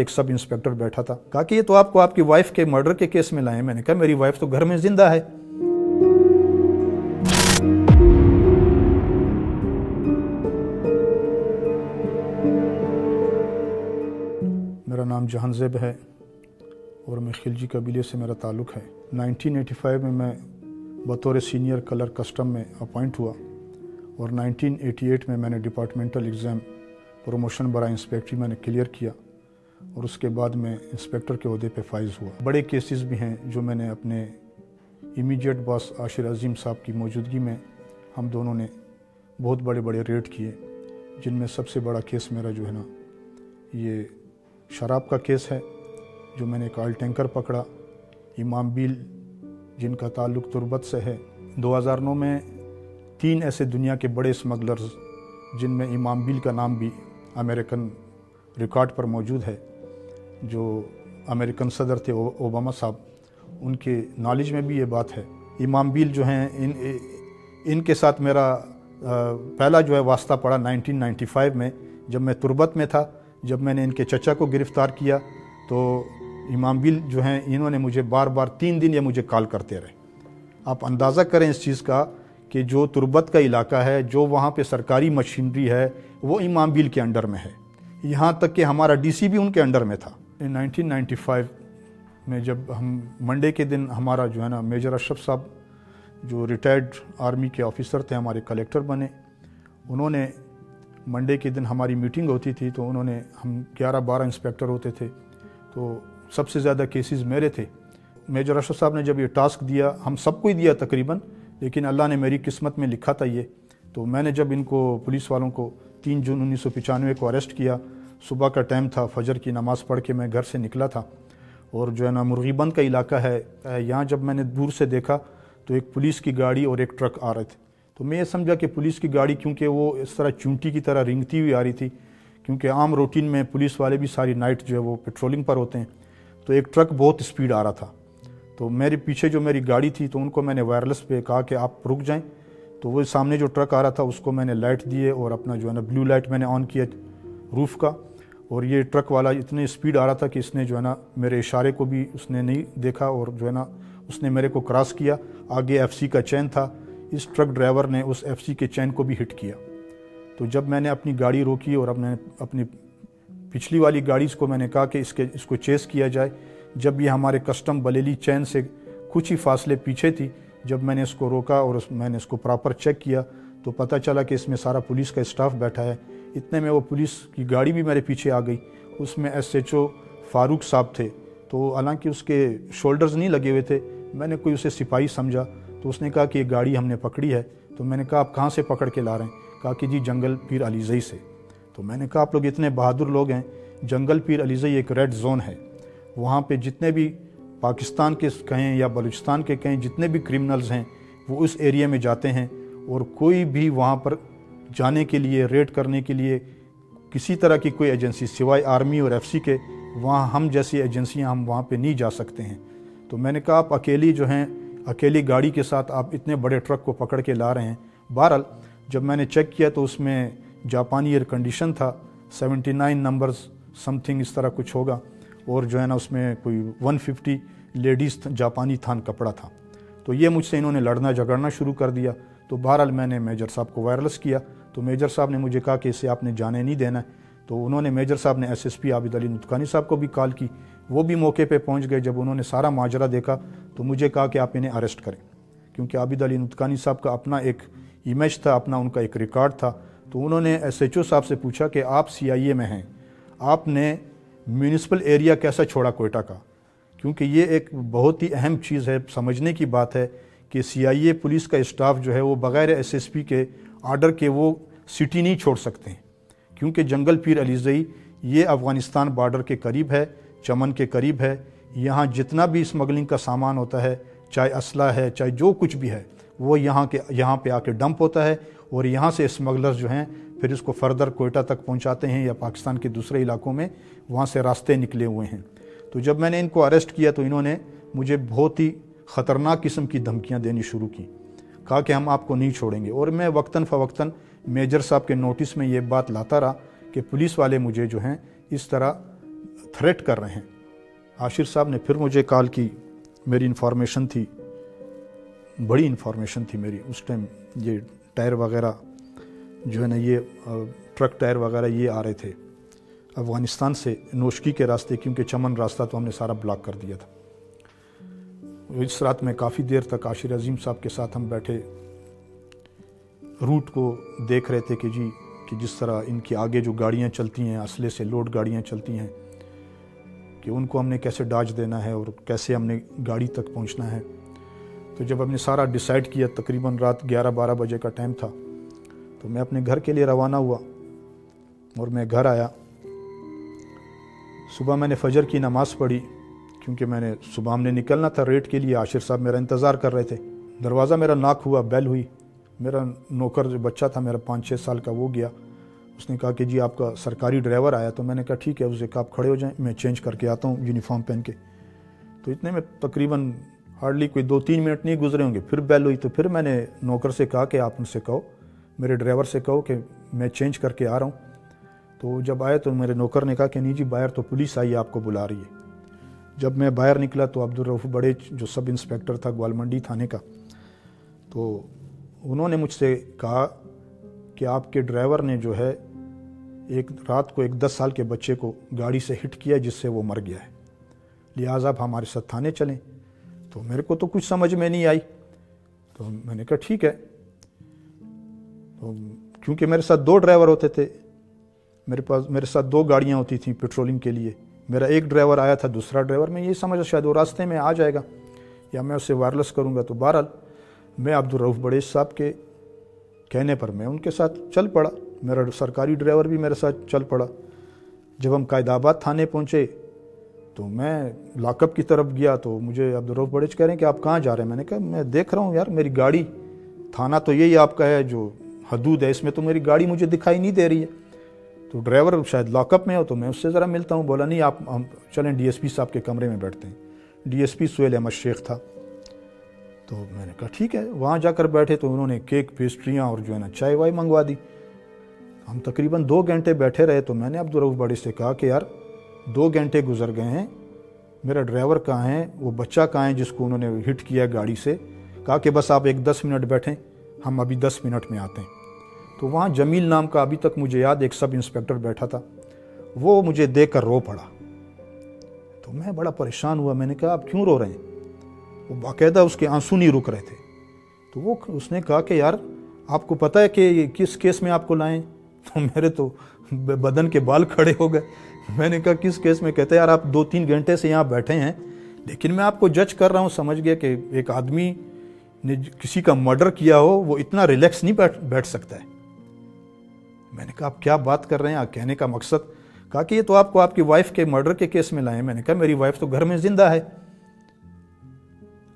एक sub inspector बैठा था, कहा कि ये तो आपको आपकी वाइफ के मर्डर के केस में लाए। मैंने कहा मेरी वाइफ तो घर में जिंदा है। मेरा नाम जहांजेब है और मैं खिलजी कबीले से मेरा ताल्लुक़ है। 1985 में मैं बतौर सीनियर कलर कस्टम में अपॉइंट हुआ और 1988 में मैंने डिपार्टमेंटल एग्ज़ाम प्रमोशन बरा इंस्पेक्टरी मैंने क्लियर किया और उसके बाद मैं इंस्पेक्टर के ओहदे पे फाइज हुआ। बड़े केसेस भी हैं जो मैंने अपने इमीडिएट बॉस आशिर अजीम साहब की मौजूदगी में हम दोनों ने बहुत बड़े बड़े रेड किए, जिनमें सबसे बड़ा केस मेरा जो है ना ये शराब का केस है, जो मैंने एक ऑयल टैंकर पकड़ा इमाम बिल जिनका ताल्लुक़ तुर्बत से है। 2009 में 3 ऐसे दुनिया के बड़े स्मगलर्स जिनमें इमाम बिल का नाम भी अमेरिकन रिकॉर्ड पर मौजूद है, जो अमेरिकन सदर थे ओबामा साहब, उनके नॉलेज में भी ये बात है। इमाम बिल जो हैं इनके साथ मेरा पहला जो है वास्ता पड़ा 1995 में, जब मैं तुर्बत में था। जब मैंने इनके चचा को गिरफ़्तार किया तो इमाम बिल जो हैं इन्होंने मुझे बार बार 3 दिन ये मुझे कॉल करते रहे। आप अंदाज़ा करें इस चीज़ का कि जो तुर्बत का इलाका है, जो वहाँ पे सरकारी मशीनरी है, वो इमाम बिल के अंडर में है। यहाँ तक कि हमारा डीसी भी उनके अंडर में था। 1995 में जब हम मंडे के दिन हमारा जो है ना मेजर अशरफ साहब जो रिटायर्ड आर्मी के ऑफिसर थे, हमारे कलेक्टर बने, उन्होंने मंडे के दिन हमारी मीटिंग होती थी। तो उन्होंने हम 11-12 इंस्पेक्टर होते थे, तो सबसे ज़्यादा केसेस मेरे थे। मेजर अशरफ साहब ने जब ये टास्क दिया, हम सबको ही दिया तकरीबन, लेकिन अल्लाह ने मेरी किस्मत में लिखा था ये। तो मैंने जब इनको पुलिस वालों को 3 जून 1995 को अरेस्ट किया, सुबह का टाइम था, फजर की नमाज़ पढ़ के मैं घर से निकला था और जो है ना मुर्गीबंद का इलाका है, यहाँ जब मैंने दूर से देखा तो एक पुलिस की गाड़ी और एक ट्रक आ रहे थे। तो मैं ये समझा कि पुलिस की गाड़ी, क्योंकि वो इस तरह चूंटी की तरह रिंगती हुई आ रही थी, क्योंकि आम रूटीन में पुलिस वाले भी सारी नाइट जो है वो पेट्रोलिंग पर होते हैं। तो एक ट्रक बहुत स्पीड आ रहा था, तो मेरे पीछे जो मेरी गाड़ी थी, तो उनको मैंने वायरलेस पे कहा कि आप रुक जाएं। तो वो सामने जो ट्रक आ रहा था उसको मैंने लाइट दिए और अपना जो है ना ब्लू लाइट मैंने ऑन किया रूफ़ का, और ये ट्रक वाला इतने स्पीड आ रहा था कि इसने जो है ना मेरे इशारे को भी उसने नहीं देखा और जो है ना उसने मेरे को क्रॉस किया। आगे एफसी का चैन था, इस ट्रक ड्राइवर ने उस एफसी के चैन को भी हिट किया। तो जब मैंने अपनी गाड़ी रोकी और अपनी पिछली वाली गाड़ी को मैंने कहा कि इसको चेस किया जाए, जब ये हमारे कस्टम बलेली चैन से कुछ ही फासले पीछे थी, जब मैंने इसको रोका और मैंने इसको प्रॉपर चेक किया तो पता चला कि इसमें सारा पुलिस का स्टाफ बैठा है। इतने में वो पुलिस की गाड़ी भी मेरे पीछे आ गई, उसमें SHO फारूक साहब थे। तो हालांकि उसके शोल्डर्स नहीं लगे हुए थे, मैंने कोई उसे सिपाही समझा। तो उसने कहा कि ये गाड़ी हमने पकड़ी है। तो मैंने कहा आप कहाँ से पकड़ के ला रहे हैं? कहा कि जी जंगल पीर अलीज़ई से। तो मैंने कहा आप लोग इतने बहादुर लोग हैं, जंगल पीर अलीज़ई एक रेड जोन है, वहाँ पे जितने भी पाकिस्तान के कहें या बलूचिस्तान के कहें जितने भी क्रिमिनल्स हैं वो उस एरिया में जाते हैं, और कोई भी वहाँ पर जाने के लिए, रेड करने के लिए किसी तरह की कोई एजेंसी सिवाय आर्मी और FC के, वहाँ हम जैसी एजेंसियाँ हम वहाँ पे नहीं जा सकते हैं। तो मैंने कहा आप अकेली जो हैं, अकेली गाड़ी के साथ आप इतने बड़े ट्रक को पकड़ के ला रहे हैं। बहरहाल जब मैंने चेक किया तो उसमें जापानी एयर कंडीशन था, 79 नंबर्स समथिंग इस तरह कुछ होगा, और जो है ना उसमें कोई 150 लेडीज़ जापानी थान कपड़ा था। तो ये मुझसे इन्होंने लड़ना झगड़ना शुरू कर दिया। तो बहरहाल मैंने मेजर साहब को वायरलेस किया, तो मेजर साहब ने मुझे कहा कि इसे आपने जाने नहीं देना है। तो उन्होंने मेजर साहब ने SSP आबिद अली नुतकानी साहब को भी कॉल की, वो भी मौके पे पहुंच गए। जब उन्होंने सारा माजरा देखा तो मुझे कहा कि आप इन्हें अरेस्ट करें, क्योंकि आबिद अली नुतकानी साहब का अपना एक इमेज था, अपना उनका एक रिकॉर्ड था। तो उन्होंने SHO साहब से पूछा कि आप CIA में हैं, आपने म्यूनिसिपल एरिया कैसा छोड़ा कोयटा का? क्योंकि ये एक बहुत ही अहम चीज़ है, समझने की बात है कि CIA पुलिस का स्टाफ जो है वो बग़ैर SSP के आर्डर के वो सिटी नहीं छोड़ सकते हैं, क्योंकि जंगल पीर अलीज़ई ये अफ़गानिस्तान बॉर्डर के करीब है, चमन के करीब है। यहाँ जितना भी स्मगलिंग का सामान होता है, चाहे असला है, चाहे जो कुछ भी है, वो यहाँ पे आके डंप होता है, और यहाँ से स्मगलर्स जो हैं फिर इसको फर्दर कोयटा तक पहुँचाते हैं या पाकिस्तान के दूसरे इलाकों में वहाँ से रास्ते निकले हुए हैं। तो जब मैंने इनको अरेस्ट किया तो इन्होंने मुझे बहुत ही ख़तरनाक किस्म की धमकियाँ देनी शुरू की, कहा कि हम आपको नहीं छोड़ेंगे। और मैं वक्तन फ़वक्तन मेजर साहब के नोटिस में ये बात लाता रहा कि पुलिस वाले मुझे जो हैं इस तरह تھریٹ کر رہے ہیں۔ عاشر صاحب نے پھر مجھے کال کی، میری انفارمیشن تھی، بڑی انفارمیشن تھی میری اس ٹائم، یہ ٹائر وغیرہ جو ہے نا، یہ ٹرک ٹائر وغیرہ یہ آ رہے تھے افغانستان سے نوشکی کے راستے، کیونکہ چمن راستہ تو ہم نے سارا بلاک کر دیا تھا۔ اس رات میں کافی دیر تک عاشر عظیم صاحب کے ساتھ ہم بیٹھے، روٹ کو دیکھ رہے تھے کہ جی کہ جس طرح ان کی آگے جو گاڑیاں چلتی ہیں، اسلحے سے لوڈ گاڑیاں چلتی ہیں، کہ ان کو ہم نے کیسے ڈاج دینا ہے اور کیسے ہم نے گاڑی تک پہنچنا ہے۔ تو جب ہم نے سارا ڈیسائیڈ کیا، تقریباً رات 11-12 بجے کا ٹائم تھا، تو میں اپنے گھر کے لیے روانہ ہوا اور میں گھر آیا۔ صبح میں نے فجر کی نماز پڑھی، کیونکہ میں نے صبح ہم نے نکلنا تھا ریڈ کے لیے۔ عاشر صاحب میرا انتظار کر رہے تھے، دروازہ میرا ناک ہوا، بیل ہوئی، میرا نوکر جو بچہ تھا میرا 5-6 سال کا، وہ گیا، اس نے کہا کہ جی آپ کا سرکاری ڈرائیور آیا۔ تو میں نے کہا ٹھیک ہے، اسے کہا آپ کھڑے ہو جائیں، میں چینج کر کے آتا ہوں یونیفارم پہن کے۔ تو اتنے میں تقریباً ہارڈلی کوئی 2-3 منٹ نہیں گزرے ہوں گے، پھر بیل ہوئی۔ تو پھر میں نے نوکر سے کہا کہ آپ ان سے کہو، میرے ڈرائیور سے کہو کہ میں چینج کر کے آ رہا ہوں۔ تو جب آئے تو میرے نوکر نے کہا کہ نہیں جی باہر تو پولیس آئی، آپ کو بلا رہی ہے۔ جب میں باہر نکلا تو عبدالرؤف بڑیچ جو سب انسپیکٹر تھا گوالمنڈی تھانے کا، تو انہوں نے مجھ سے کہا کہ آپ کے ڈرائیور نے جو ہے ایک رات کو ایک 10 سال کے بچے کو گاڑی سے ہٹ کیا جس سے وہ مر گیا ہے، لہٰذا آپ ہمارے ساتھ تھانے چلیں۔ تو میرے کو تو کچھ سمجھ میں نہیں آئی، تو میں نے کہا ٹھیک ہے۔ تو کیونکہ میرے ساتھ 2 ڈرائیور ہوتے تھے، میرے ساتھ 2 گاڑیاں ہوتی تھیں پیٹرولنگ کے لیے، میرا ایک ڈرائیور آیا تھا، دوسرا ڈرائیور میں یہ سمجھا شاید وہ راستے میں آ جائے گا یا میں اسے وائرلیس کروں گا۔ تو بہرحال میں عبدالرؤف بڑیچ صاحب کے کہنے پر میں ان کے ساتھ چل پڑا، میرا سرکاری ڈرائیور بھی میرے ساتھ چل پڑا۔ جب ہم قائد آباد تھانے پہنچے تو میں لاک اپ کی طرف گیا، تو مجھے عبدالرؤف بڑیچ کہہ رہے ہیں کہ آپ کہاں جا رہے ہیں؟ میں نے کہا میں دیکھ رہا ہوں یار، میری گاڑی، تھانہ تو یہی آپ کا ہے جو حدود ہے، اس میں تو میری گاڑی مجھے دکھائی نہیں دے رہی ہے۔ تو ڈرائیور شاید لاک اپ میں ہو، تو میں اس سے ذرا ملتا ہوں۔ بولا نہیں آپ ہم چلیں ڈی ایس پی صاحب کے کمرے میں بیٹھتے ہیں۔ D S P Sohail Ahmed Sheikh تھا۔ تو میں نے کہا ٹھیک ہے، وہاں جا کر بیٹھے تو انہوں نے کیک، پیسٹریاں اور جو ہے نا چائے وائے منگوا دی۔ ہم تقریباً 2 گھنٹے بیٹھے رہے۔ تو میں نے عبدالرؤف بڑیچ سے کہا کہ یار 2 گھنٹے گزر گئے ہیں، میرا ڈرائیور کہاں ہے، وہ بچہ کہاں ہے جس کو انہوں نے ہٹ کیا گاڑی سے؟ کہا کہ بس آپ ایک 10 منٹ بیٹھیں، ہم ابھی 10 منٹ میں آتے ہیں۔ تو وہاں جمیل نام کا ابھی تک مجھے یاد ایک سب انسپیکٹر بیٹھا تھا، وہ مجھے دیکھ کر رو پڑا۔ تو میں بڑا پریشان ہوا، میں نے کہا آپ کیوں رو رہے ہیں؟ وہ باقاعدہ اس کے آنسو نہیں رک رہے تھے۔ تو اس نے کہا کہ یار آپ کو پتہ ہے کہ یہ کس کیس میں آپ کو لائیں؟ تو میرے تو بدن کے بال کھڑے ہو گئے۔ میں نے کہا کس کیس میں؟ کہتے یار آپ 2-3 گھنٹے سے یہاں بیٹھے ہیں، لیکن میں آپ کو جج کر رہا ہوں۔ سمجھ گیا کہ ایک آدمی نے کسی کا مرڈر کیا ہو وہ اتنا ریلیکس نہیں بیٹھ سکتا ہے۔ میں نے کہا آپ کیا بات کر رہے ہیں؟ کہنے کا مقصد، کہا کہ یہ تو آپ کو آپ کی وائف کے مرڈر کے کیس میں لائیں۔ میں نے کہا میری وائف تو گھر میں زندہ ہے،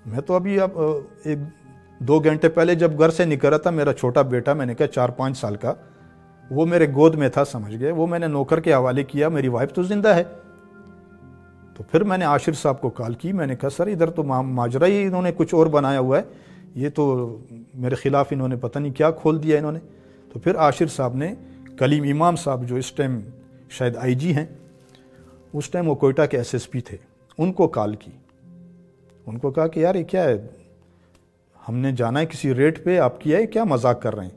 میں تو ابھی اب 1-2 گھنٹے پہلے جب گھر سے نکل رہا تھا، میرا چھوٹا بیٹا، میں نے کہا 4-5 سال کا، وہ میرے گود میں تھا، سمجھ گئے، وہ میں نے نوکر کے حوالے کیا، میری وائف تو زندہ ہے۔ تو پھر میں نے عاشر صاحب کو کال کی، میں نے کہا سر ادھر تو ماجرا ہی انہوں نے کچھ اور بنایا ہوا ہے، یہ تو میرے خلاف انہوں نے پتہ نہیں کیا کھول دیا انہوں نے۔ تو پھر عاشر صاحب نے کلیم امام صاحب جو اس ٹائم شاید آئی جی ہیں، اس ٹائم وہ کوئٹہ کے ایس ایس پی تھے، ان کو کال کی، ان کو کہا کہ یار یہ کیا ہے، ہم نے جانا ہے کسی ریٹ پہ، آپ کیا ہے کیا مذاق کر رہے ہیں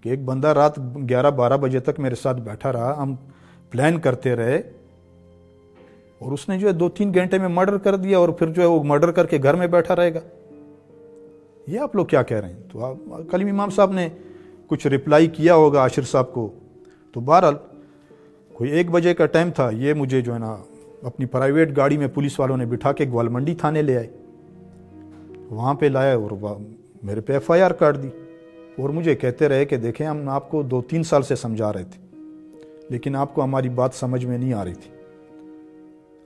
کہ ایک بندہ رات 11-12 بجے تک میرے ساتھ بیٹھا رہا، ہم پلان کرتے رہے اور اس نے جو ہے 2-3 گھنٹے میں مرڈر کر دیا، اور پھر جو ہے وہ مرڈر کر کے گھر میں بیٹھا رہے گا، یہ آپ لوگ کیا کہہ رہے ہیں؟ تو کلیم امام صاحب نے کچھ رپلائی کیا ہوگا عاشر صاحب کو۔ تو بہرحال کوئی 1 بجے کا ٹائم تھا، یہ مجھے جو ہے نا اپنی پرائیویٹ گاڑی میں پولیس والوں نے بٹھا کے گوالمنڈی تھانے لے آئے، وہاں پہ لائے اور میرے پہ ایف آئی آر کاٹ دی، اور مجھے کہتے رہے کہ دیکھیں ہم آپ کو 2-3 سال سے سمجھا رہے تھے، لیکن آپ کو ہماری بات سمجھ میں نہیں آ رہی تھی،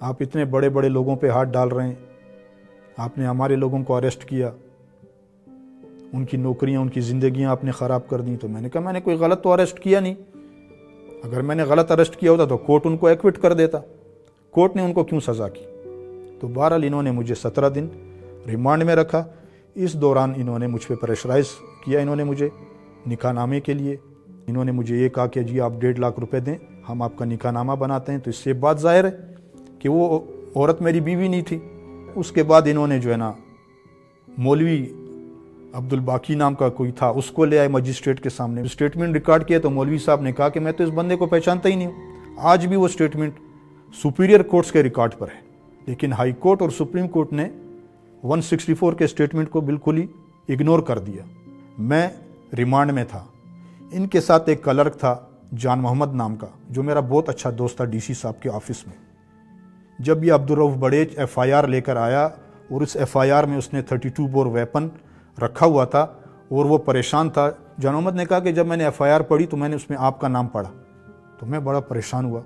آپ اتنے بڑے بڑے لوگوں پہ ہاتھ ڈال رہے ہیں، آپ نے ہمارے لوگوں کو اریسٹ کیا، ان کی نوکریاں، ان کی زندگیاں آپ نے خراب کر دیں۔ تو میں نے کہا میں نے کوئی غلط تو اریسٹ کیا نہیں، اگر میں نے غلط اریسٹ کیا ہوتا تو کورٹ ان کو ایکوٹ کر دیتا، کورٹ نے ان کو کیوں سزا کی؟ تو بہرحال انہوں نے مجھے 17 دن ریمانڈ میں رکھا۔ اس دوران انہوں نے مجھ پہ پریشرائز کیا، انہوں نے مجھے نکاح نامے کے لیے، انہوں نے مجھے یہ کہا کہ جی آپ 1.5 لاکھ روپے دیں، ہم آپ کا نکاح نامہ بناتے ہیں۔ تو اس سے بات ظاہر ہے कि वो औरत मेरी बीवी नहीं थी। उसके बाद इन्होंने जो है ना मौलवी अब्दुल बाकी नाम का कोई था, उसको ले आए मजिस्ट्रेट के सामने, स्टेटमेंट रिकॉर्ड किया तो मौलवी साहब ने कहा कि मैं तो इस बंदे को पहचानता ही नहीं हूँ। आज भी वो स्टेटमेंट सुपीरियर कोर्ट्स के रिकॉर्ड पर है, लेकिन हाई कोर्ट और सुप्रीम कोर्ट ने 164 के स्टेटमेंट को बिल्कुल ही इग्नोर कर दिया। मैं रिमांड में था। इनके साथ एक क्लर्क था जान मोहम्मद नाम का, जो मेरा बहुत अच्छा दोस्त था डीसी साहब के ऑफिस में। जब ये अब्दुल रऊफ बड़ेज FIR लेकर आया और उस FIR में उसने 32 बोर वेपन रखा हुआ था और वो परेशान था। जान मोहम्मद ने कहा कि जब मैंने FIR पढ़ी तो मैंने उसमें आपका नाम पढ़ा, तो मैं बड़ा परेशान हुआ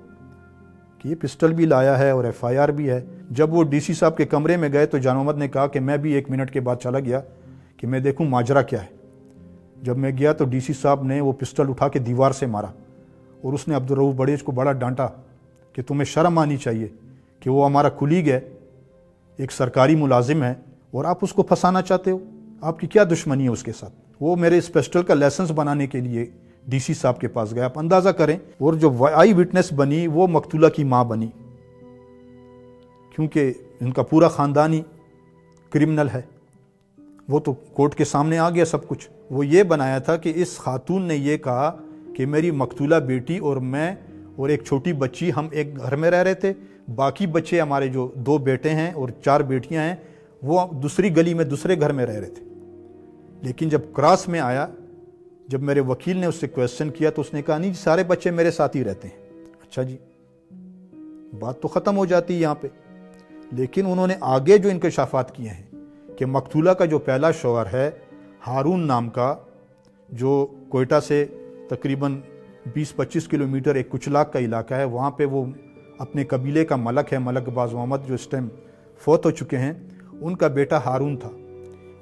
कि ये पिस्टल भी लाया है और FIR भी है। जब वो डीसी साहब के कमरे में गए तो जान मोहम्मद ने कहा कि मैं भी 1 मिनट के बाद चला गया कि मैं देखूं माजरा क्या है। जब मैं गया तो डीसी साहब ने वो पिस्टल उठा के दीवार से मारा और उसने अब्दुल रऊफ बड़ेज को बड़ा डांटा कि तुम्हें शर्म आनी चाहिए कि वो हमारा कुलीग है, एक सरकारी मुलाजिम है और आप उसको फंसाना चाहते हो, आपकी क्या दुश्मनी है उसके साथ। वो मेरे इस पिस्टल का लाइसेंस बनाने के लिए डीसी साहब के पास गया। आप अंदाज़ा करें, और जो आई विटनेस बनी वो मकतूला की माँ बनी, क्योंकि इनका पूरा ख़ानदान ही क्रिमिनल है। वो तो कोर्ट के सामने आ गया सब कुछ। वो ये बनाया था कि इस खातून ने ये कहा कि मेरी मकतूला बेटी और मैं और एक छोटी बच्ची हम एक घर में रह रहे थे, बाकी बच्चे हमारे जो 2 बेटे हैं और 4 बेटियां हैं वो दूसरी गली में दूसरे घर में रह रहे थे। लेकिन जब क्रॉस में आया, जब मेरे वकील ने उससे क्वेश्चन किया तो उसने कहा नहीं जी, सारे बच्चे मेरे साथ ही रहते हैं। अच्छा जी, बात तो ख़त्म हो जाती है यहाँ पे। लेकिन उन्होंने आगे जो इंकशाफात किए हैं कि मकतूला का जो पहला शौहर है हारून नाम का, जो कोयटा से तकरीबन 20-25 किलोमीटर एक कुचलाक का इलाका है, वहाँ पे वो अपने कबीले का मलक है, मलक बाज मोहम्मद, जो इस टाइम फौत हो चुके हैं, उनका बेटा हारून था।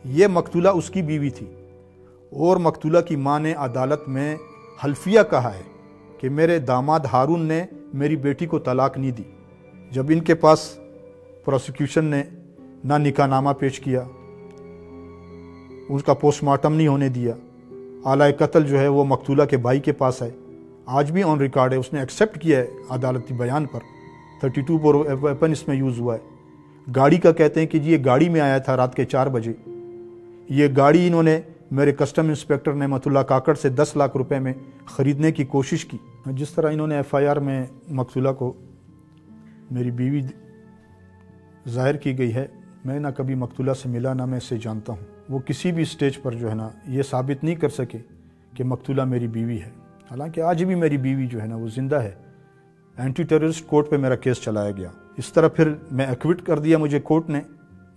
ये मकतूला उसकी बीवी थी और मकतूला की माँ ने अदालत में हल्फिया कहा है कि मेरे दामाद हारून ने मेरी बेटी को तलाक नहीं दी। जब इनके पास प्रोसिक्यूशन ने ना निकाहनामा पेश किया, उसका पोस्टमार्टम नहीं होने दिया, आला कत्ल जो है वो मकतूला के भाई के पास है, आज भी ऑन रिकॉर्ड है, उसने एक्सेप्ट किया है अदालती बयान पर। 32 बोर वेपन इसमें यूज़ हुआ है। गाड़ी का कहते हैं कि जी ये गाड़ी में आया था रात के 4 बजे। ये गाड़ी इन्होंने मेरे कस्टम इंस्पेक्टर नेमतुल्लाह काकड़ से 10 लाख रुपए में ख़रीदने की कोशिश की। जिस तरह इन्होंने FIR में मकतूला को मेरी बीवी ज़ाहिर की गई है, मैं ना कभी मकतूला से मिला, ना मैं इससे जानता हूँ। वो किसी भी स्टेज पर जो है ना ये साबित नहीं कर सके कि मकतूला मेरी बीवी है। हालांकि आज भी मेरी बीवी जो है ना वो ज़िंदा है। एंटी टेररिस्ट कोर्ट पे मेरा केस चलाया गया। इस तरह फिर मैं एक्विट कर दिया मुझे कोर्ट ने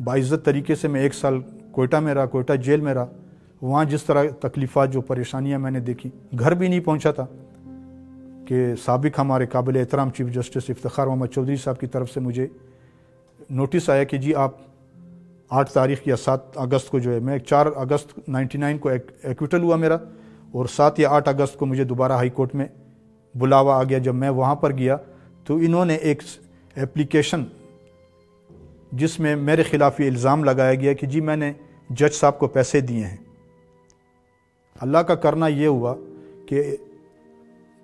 बाइज्जत तरीके से। मैं 1 साल कोयटा में रहा, कोयटा जेल में रहा। वहाँ जिस तरह तकलीफ़ात, जो परेशानियाँ मैंने देखी, घर भी नहीं पहुँचा था कि साबिक हमारे काबिल एहतराम चीफ जस्टिस इफ्तिखार मोहम्मद चौधरी साहब की तरफ से मुझे नोटिस आया कि जी आप 8 तारीख या 7 अगस्त को जो है, मैं 4 अगस्त 99 को एक्विटल हुआ मेरा, और 7 या 8 अगस्त को मुझे दोबारा हाई कोर्ट में बुलावा आ गया। जब मैं वहाँ पर गया तो इन्होंने एक एप्लीकेशन जिसमें मेरे खिलाफ ये इल्ज़ाम लगाया गया कि जी मैंने जज साहब को पैसे दिए हैं। अल्लाह का करना ये हुआ कि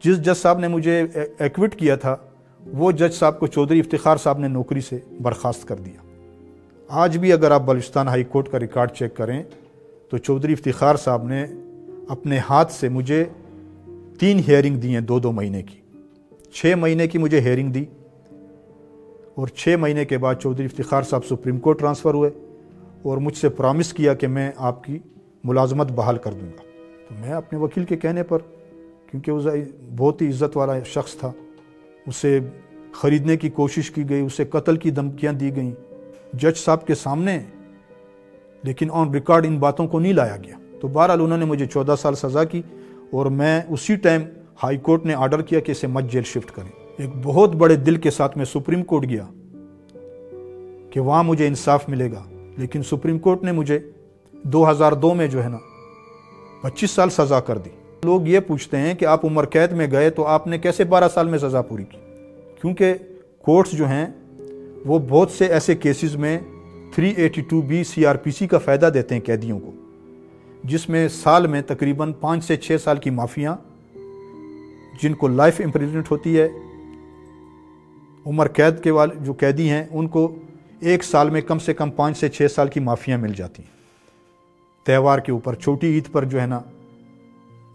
जिस जज साहब ने मुझे एक्विट किया था वो जज साहब को चौधरी इफ्तिखार साहब ने नौकरी से बर्खास्त कर दिया। आज भी अगर आप बलूचिस्तान हाई कोर्ट का रिकॉर्ड चेक करें तो चौधरी इफ्तिखार साहब ने अपने हाथ से मुझे 3 हियरिंग दी हैं 2-2 महीने की। 6 महीने की मुझे हियरिंग दी और 6 महीने के बाद चौधरी इफ्तिखार साहब सुप्रीम कोर्ट ट्रांसफ़र हुए और मुझसे प्रॉमिस किया कि मैं आपकी मुलाजमत बहाल कर दूंगा। तो मैं अपने वकील के कहने पर, क्योंकि वो बहुत ही इज़्ज़त वाला शख्स था, उसे ख़रीदने की कोशिश की गई, उसे कत्ल की धमकियाँ दी गई जज साहब के सामने, लेकिन ऑन रिकॉर्ड इन बातों को नहीं लाया गया। तो बहरहाल उन्होंने मुझे 14 साल सज़ा की और मैं उसी टाइम हाई कोर्ट ने आर्डर किया कि इसे मत जेल शिफ्ट करें। एक बहुत बड़े दिल के साथ मैं सुप्रीम कोर्ट गया कि वहाँ मुझे इंसाफ मिलेगा, लेकिन सुप्रीम कोर्ट ने मुझे 2002 में जो है ना 25 साल सज़ा कर दी। लोग ये पूछते हैं कि आप उम्र कैद में गए तो आपने कैसे 12 साल में सज़ा पूरी की? क्योंकि कोर्ट्स जो हैं वो बहुत से ऐसे केसेस में 382B CRPC का फ़ायदा देते हैं कैदियों को, जिसमें साल में तकरीबन 5 से 6 साल की माफ़ियाँ, जिनको लाइफ इम्प्रिजनमेंट होती है, عمر قید کے والے جو قیدی ہیں ان کو 1 سال میں کم سے کم 5 سے 6 سال کی معافیاں مل جاتی ہیں. تہوار کے اوپر چھوٹی عید پر جو ہے نا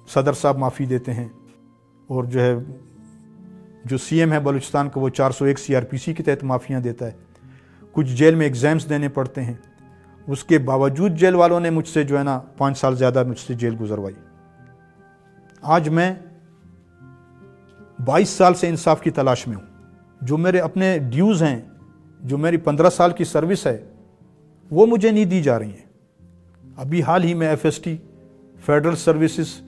صدر صاحب معافی دیتے ہیں، اور جو ہے جو سی ایم ہے بلوچستان کا وہ 401 CRPC کے تحت معافیاں دیتا ہے. کچھ جیل میں ایگزامز دینے پڑتے ہیں، اس کے باوجود جیل والوں نے مجھ سے جو ہے نا 5 سال زیادہ مجھ سے جیل گزروائی. آج میں 22 سال سے انصاف کی تلاش میں ہوں. جو میرے اپنے ڈیوز ہیں، جو میری 15 سال کی سروس ہے، وہ مجھے نہیں دی جا رہی ہیں. ابھی حال ہی میں FST فیڈرل سروسز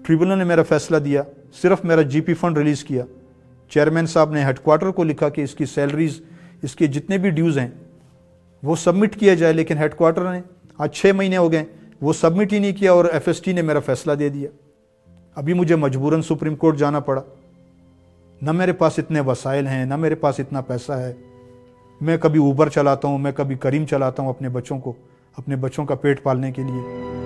ٹریبونل نے میرا فیصلہ دیا، صرف میرا GP فنڈ ریلیز کیا. چیئرمین صاحب نے ہیڈ کوارٹر کو لکھا کہ اس کی سیلریز، اس کے جتنے بھی ڈیوز ہیں وہ سبمٹ کیا جائے، لیکن ہیڈ کوارٹر نے آج 6 مہینے ہو گئے وہ سبمٹ ہی نہیں کیا، اور FST نے میرا فیصلہ دے دیا. ابھی مجھے مجبوراً سپریم کورٹ جانا پڑا. نہ میرے پاس اتنے وسائل ہیں، نہ میرے پاس اتنا پیسہ ہے. میں کبھی اوبر چلاتا ہوں، میں کبھی کریم چلاتا ہوں اپنے بچوں کا پیٹ پالنے کے لیے.